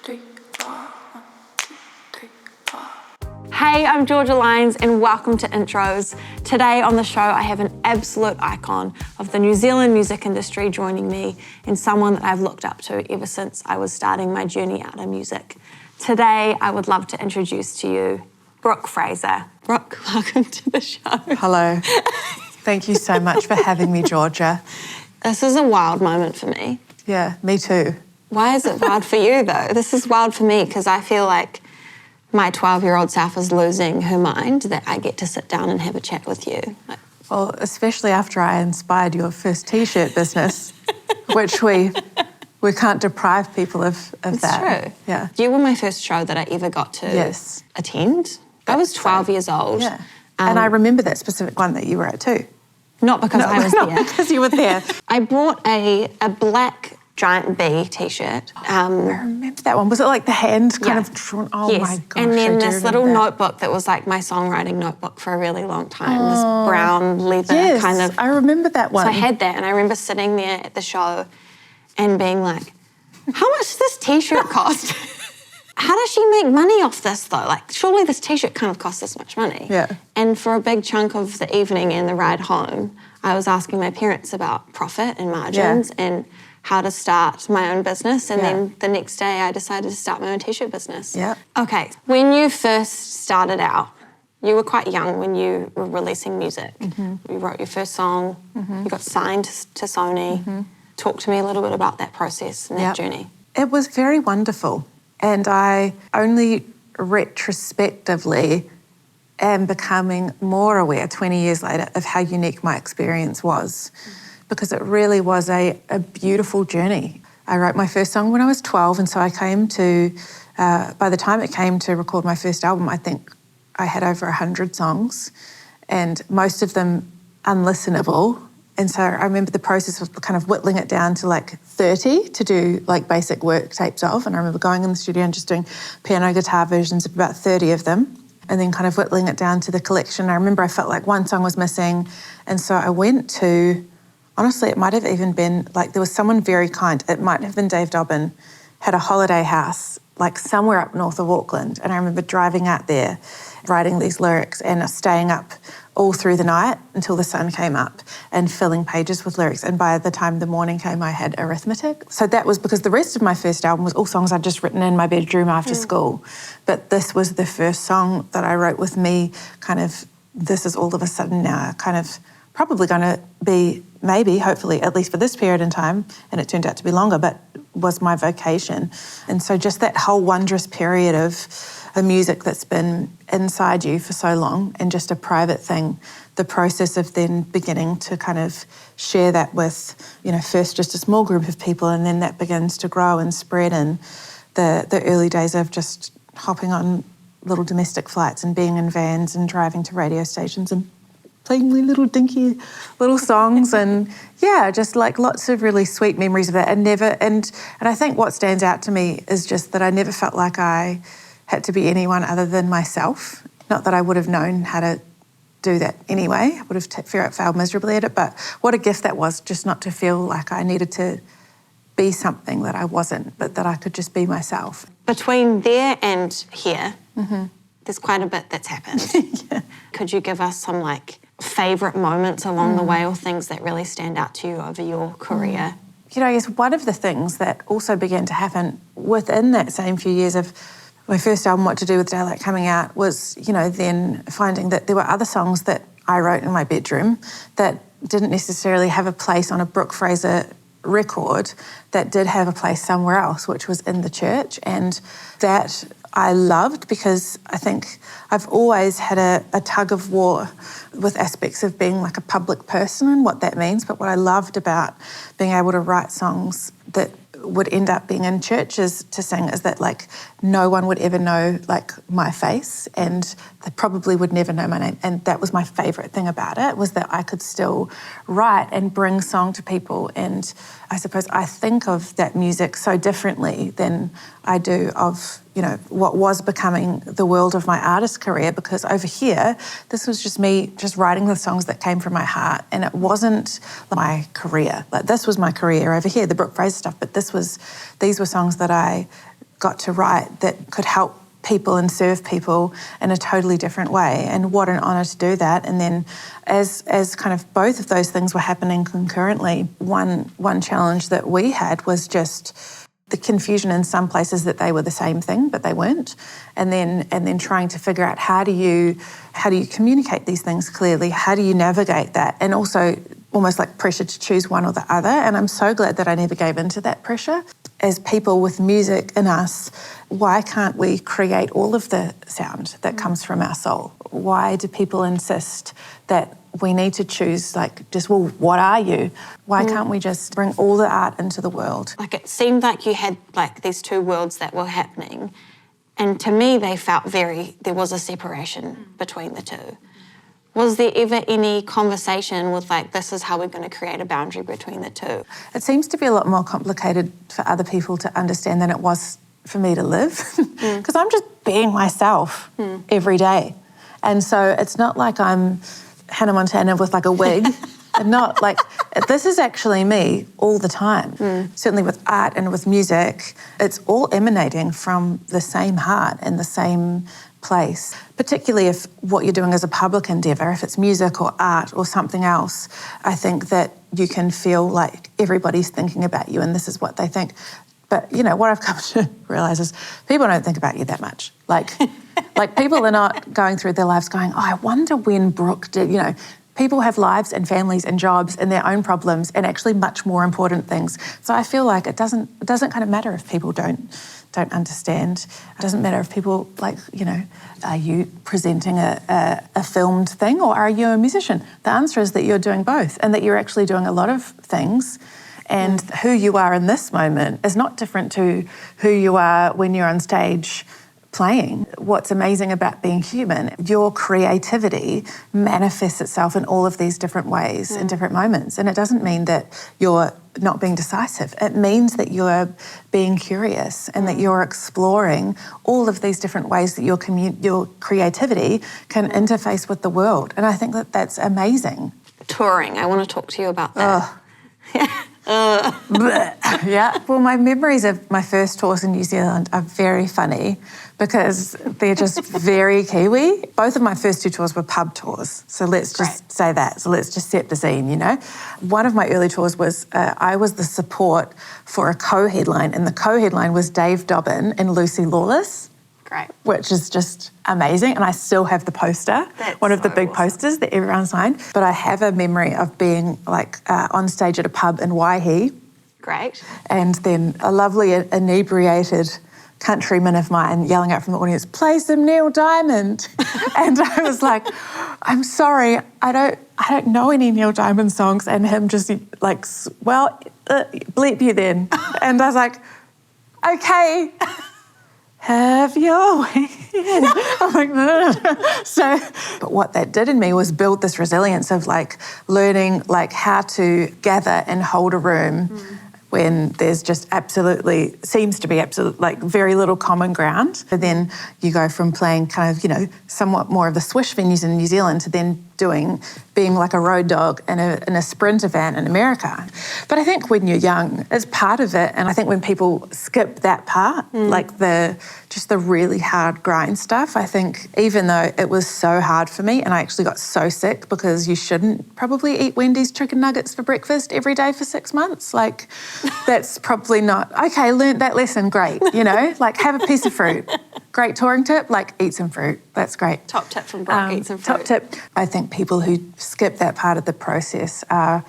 3, 4. 1, 2, 3, 4. Hey, I'm Georgia Lyons and welcome to Intros. Today on the show, I have an absolute icon of the New Zealand music industry joining me and someone that I've looked up to ever since I was starting my journey out of music. Today, I would love to introduce to you Brooke Fraser. Brooke, welcome to the show. Hello. Thank you so much for having me, Georgia. This is a wild moment for me. Yeah, me too. Why is it wild for you though? This is wild for me because I feel like my 12-year-old self is losing her mind that I get to sit down and have a chat with you. Well, especially after I inspired your first T-shirt business, which we can't deprive people of that. It's true. Yeah. You were my first show that I ever got to attend. I was 12 years old. Yeah. And I remember that specific one that you were at too. Not because I was there. Because you were there. I brought a black Giant B T-shirt. I remember that one. Was it like the hand kind of drawn? Oh yes. My gosh, and then I do this little remember that. notebook that was like my songwriting notebook for a really long time. This brown leather kind of. I remember that one. So I had that and I remember sitting there at the show and being like, how much does this T-shirt cost? How does she make money off this though? Like, surely this T-shirt can't have cost this much money. Yeah. And for a big chunk of the evening and the ride home, I was asking my parents about profit and margins and how to start my own business. And then the next day I decided to start my own T-shirt business. Yeah. Okay, when you first started out, you were quite young when you were releasing music. You wrote your first song, you got signed to Sony. Talk to me a little bit about that process and that journey. It was very wonderful. And I only retrospectively am becoming more aware 20 years later of how unique my experience was. Because it really was a beautiful journey. I wrote my first song when I was 12, and so I came to, by the time it came to record my first album, I think I had over 100 songs, and most of them unlistenable. And so I remember the process of kind of whittling it down to like 30 to do like basic work tapes of, and I remember going in the studio and just doing piano guitar versions of about 30 of them, and then kind of whittling it down to the collection. I remember I felt like one song was missing, and so I went to, honestly, it might have even been, like there was someone very kind, it might have been Dave Dobbin, had a holiday house like somewhere up north of Auckland, and I remember driving out there, writing these lyrics and staying up all through the night until the sun came up and filling pages with lyrics, and by the time the morning came I had arithmetic. So that was because the rest of my first album was all songs I'd just written in my bedroom after school, but this was the first song that I wrote with me kind of, this is all of a sudden now kind of probably going to be, maybe, hopefully, at least for this period in time, and it turned out to be longer, but was my vocation. And so just that whole wondrous period of the music that's been inside you for so long and just a private thing, the process of then beginning to kind of share that with, you know, first just a small group of people, and then that begins to grow and spread, and the early days of just hopping on little domestic flights and being in vans and driving to radio stations and playing little dinky little songs and just like lots of really sweet memories of that. And I think what stands out to me is just that I never felt like I had to be anyone other than myself. Not that I would have known how to do that anyway. I would have failed miserably at it, but what a gift that was, just not to feel like I needed to be something that I wasn't, but that I could just be myself. Between there and here, there's quite a bit that's happened. Could you give us some like favourite moments along the way or things that really stand out to you over your career? You know, I guess one of the things that also began to happen within that same few years of my first album, What to Do with Daylight, coming out was, you know, then finding that there were other songs that I wrote in my bedroom that didn't necessarily have a place on a Brooke Fraser record, that did have a place somewhere else, which was in the church. And that I loved because I think I've always had a tug of war with aspects of being like a public person and what that means. But what I loved about being able to write songs that would end up being in churches to sing is that like no one would ever know like my face, and they probably would never know my name. And that was my favourite thing about it, was that I could still write and bring song to people. And I suppose I think of that music so differently than I do of, you know, what was becoming the world of my artist career, because over here, this was just me just writing the songs that came from my heart, and it wasn't my career. Like this was my career over here, the Brooke Fraser stuff, but these were songs that I got to write that could help people and serve people in a totally different way. And what an honour to do that. And then as kind of both of those things were happening concurrently, one challenge that we had was just the confusion in some places that they were the same thing, but they weren't. And then trying to figure out how do you communicate these things clearly? How do you navigate that? And also almost like pressure to choose one or the other. And I'm so glad that I never gave into that pressure. As people with music in us, why can't we create all of the sound that comes from our soul? Why do people insist that we need to choose, like, just, well, what are you? Why can't we just bring all the art into the world? Like, it seemed like you had, like, these two worlds that were happening. And to me, they felt there was a separation between the two. Was there ever any conversation with, like, this is how we're going to create a boundary between the two? It seems to be a lot more complicated for other people to understand than it was for me to live. Because I'm just being myself every day. And so it's not like I'm Hannah Montana with, like, a wig. And not like, this is actually me all the time. Certainly with art and with music, it's all emanating from the same heart and the same place, particularly if what you're doing is a public endeavour, if it's music or art or something else. I think that you can feel like everybody's thinking about you and this is what they think. But, you know, what I've come to realise is people don't think about you that much. Like people are not going through their lives going, oh, I wonder when Brooke did, you know. People have lives and families and jobs and their own problems and actually much more important things. So I feel like it doesn't kind of matter if people don't understand. It doesn't matter if people, like, you know, are you presenting a filmed thing or are you a musician? The answer is that you're doing both and that you're actually doing a lot of things. And who you are in this moment is not different to who you are when you're on stage playing. What's amazing about being human, your creativity manifests itself in all of these different ways in different moments. And it doesn't mean that you're not being decisive. It means that you're being curious and that you're exploring all of these different ways that your creativity can interface with the world. And I think that that's amazing. Touring, I want to talk to you about that. Yeah, well, my memories of my first tours in New Zealand are very funny because they're just very Kiwi. Both of my first two tours were pub tours, so let's just say that. So let's just set the scene, you know. One of my early tours was, I was the support for a co-headline, and the co-headline was Dave Dobbin and Lucy Lawless. Great. Which is just amazing. And I still have the poster, one of the big posters that everyone signed. But I have a memory of being like on stage at a pub in Waihi. Great. And then a lovely inebriated countryman of mine yelling out from the audience, play some Neil Diamond. And I was like, I'm sorry, I don't know any Neil Diamond songs. And him just like, well, bleep you then. And I was like, okay. Have your way. I'm like, no. So, but what that did in me was build this resilience of like learning like how to gather and hold a room when there's just seems to be like very little common ground. And then you go from playing kind of, you know, somewhat more of the swish venues in New Zealand to then being like a road dog in a Sprinter van in America. But I think when you're young, it's part of it. And I think when people skip that part, like the really hard grind stuff, I think even though it was so hard for me and I actually got so sick because you shouldn't probably eat Wendy's chicken nuggets for breakfast every day for 6 months. Like that's probably not, okay, learned that lesson, great, you know, like have a piece of fruit. Great touring tip, like eat some fruit. That's great. Top tip from Brooke, eat some fruit. Top tip. I think people who skip that part of the process are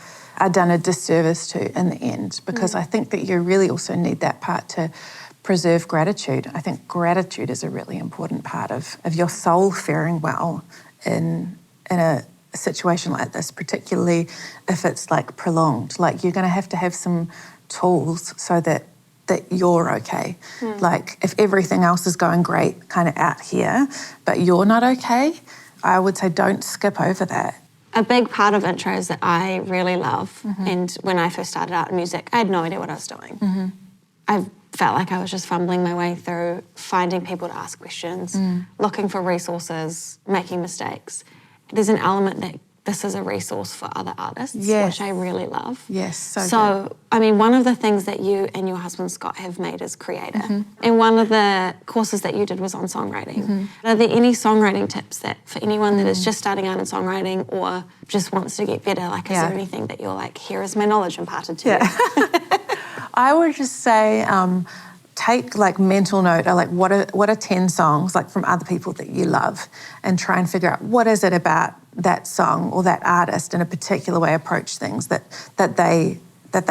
done a disservice to in the end because I think that you really also need that part to preserve gratitude. I think gratitude is a really important part of your soul faring well in a situation like this, particularly if it's like prolonged. Like you're going to have some tools so that you're okay. Like if everything else is going great kind of out here, but you're not okay, I would say don't skip over that. A big part of intros that I really love, and when I first started out in music, I had no idea what I was doing. I felt like I was just fumbling my way through, finding people to ask questions, looking for resources, making mistakes. There's an element that this is a resource for other artists, Yes. which I really love. Yes, so good. So, I mean, one of the things that you and your husband Scott have made is creator. And one of the courses that you did was on songwriting. Are there any songwriting tips that for anyone that is just starting out in songwriting or just wants to get better, like is there anything that you're like, here is my knowledge imparted to you? I would just say take like mental note of like what are 10 songs like from other people that you love, and try and figure out what is it about that song or that artist in a particular way approach things that they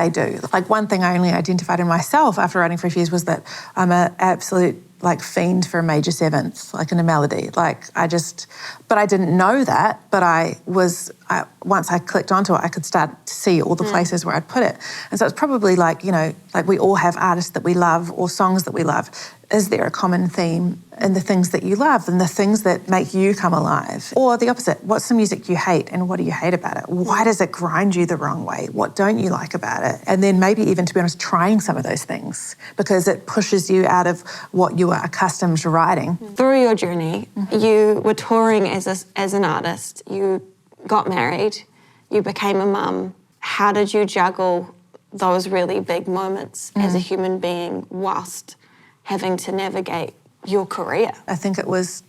do. Like one thing I only identified in myself after writing for a few years was that I'm an absolute like fiend for a major seventh, like in a melody. But I didn't know that, but once I clicked onto it, I could start to see all the places where I'd put it. And so it's probably like, like we all have artists that we love or songs that we love. Is there a common theme in the things that you love and the things that make you come alive? Or the opposite, what's the music you hate and what do you hate about it? Why does it grind you the wrong way? What don't you like about it? And then maybe even, to be honest, trying some of those things because it pushes you out of what you are accustomed to writing. Through your journey, you were touring as an artist, you got married, you became a mum. How did you juggle those really big moments as a human being whilst having to navigate your career? I think it was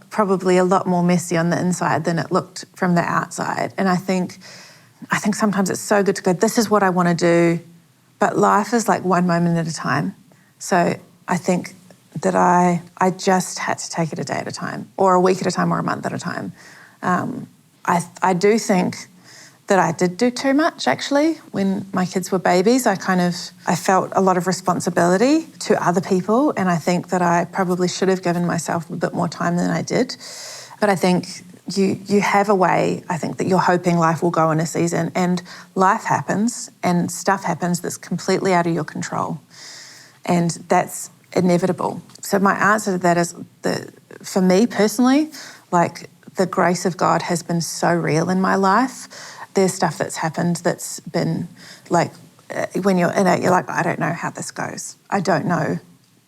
probably a lot more messy on the inside than it looked from the outside. And I think sometimes it's so good to go, this is what I want to do, but life is like one moment at a time. So I think that I just had to take it a day at a time, or a week at a time, or a month at a time. I do think that I did do too much, actually. When my kids were babies, I felt a lot of responsibility to other people, and I think that I probably should have given myself a bit more time than I did. But I think you have a way, I think, that you're hoping life will go in a season, and life happens and stuff happens that's completely out of your control, and that's inevitable. So my answer to that is, for me personally, like the grace of God has been so real in my life. There's stuff that's happened that's been like, when you're in it, you're like, I don't know how this goes. I don't know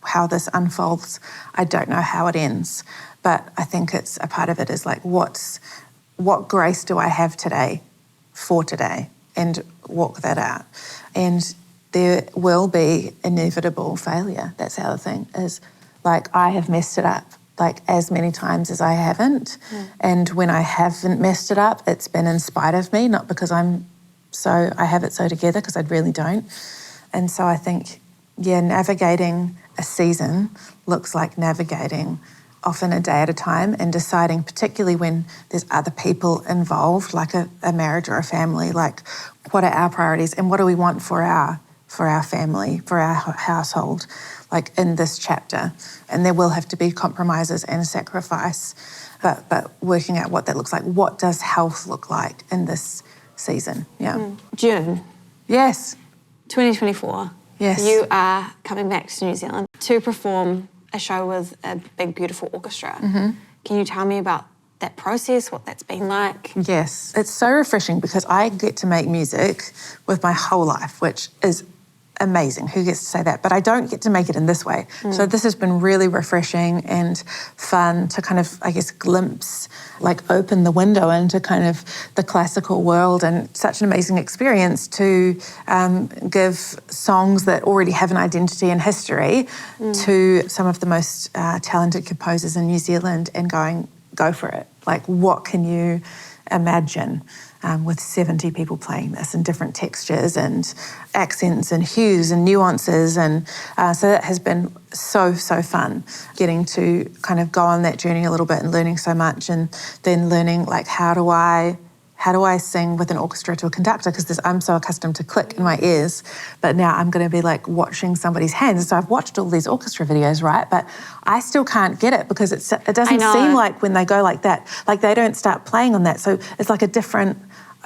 how this unfolds. I don't know how it ends. But I think it's a part of it is like, what grace do I have today for today, and walk that out. And there will be inevitable failure. That's the other thing is, like, I have messed it up like as many times as I haven't. And when I haven't messed it up, it's been in spite of me, not because I have it so together, because I really don't. And so I think, navigating a season looks like navigating often a day at a time, and deciding, particularly when there's other people involved, like a marriage or a family, like what are our priorities and what do we want for our family, for our household, like in this chapter. And there will have to be compromises and sacrifice, but working out what that looks like. What does health look like in this season? Yeah. June. Yes. 2024. Yes. You are coming back to New Zealand to perform a show with a big, beautiful orchestra. Can you tell me about that process, what that's been like? Yes. It's so refreshing because I get to make music with my whole life, which is amazing. Who gets to say that? But I don't get to make it in this way. So this has been really refreshing and fun to kind of, I guess, glimpse, like open the window into kind of the classical world, and such an amazing experience to give songs that already have an identity and history to some of the most talented composers in New Zealand, and go for it. Like, what can you imagine with 70 people playing this, and different textures and accents and hues and nuances. And so that has been so fun, getting to kind of go on that journey a little bit and learning so much, and then learning, like, how do I sing with an orchestra to a conductor? Because I'm so accustomed to click in my ears, but now I'm going to be like watching somebody's hands. So I've watched all these orchestra videos, right? But I still can't get it, because it doesn't seem like when they go like that, like they don't start playing on that. So it's like a different.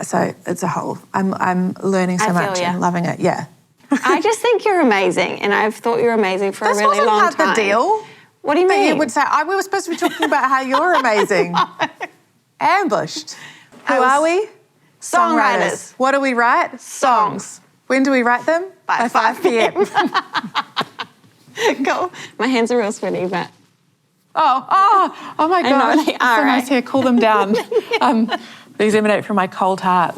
So it's a whole. I'm learning so much and loving it. Yeah. I just think you're amazing, and I've thought you're amazing for a really long time. This wasn't part of the deal. What do you mean? You would say, we were supposed to be talking about how you're amazing. Ambushed. Who are we? Songwriters. What do we write? Songs. When do we write them? By 5 p.m. Cool. My hands are real sweaty, but... Oh my God. I know they are, so nice right? here, cool them down. These emanate from my cold heart.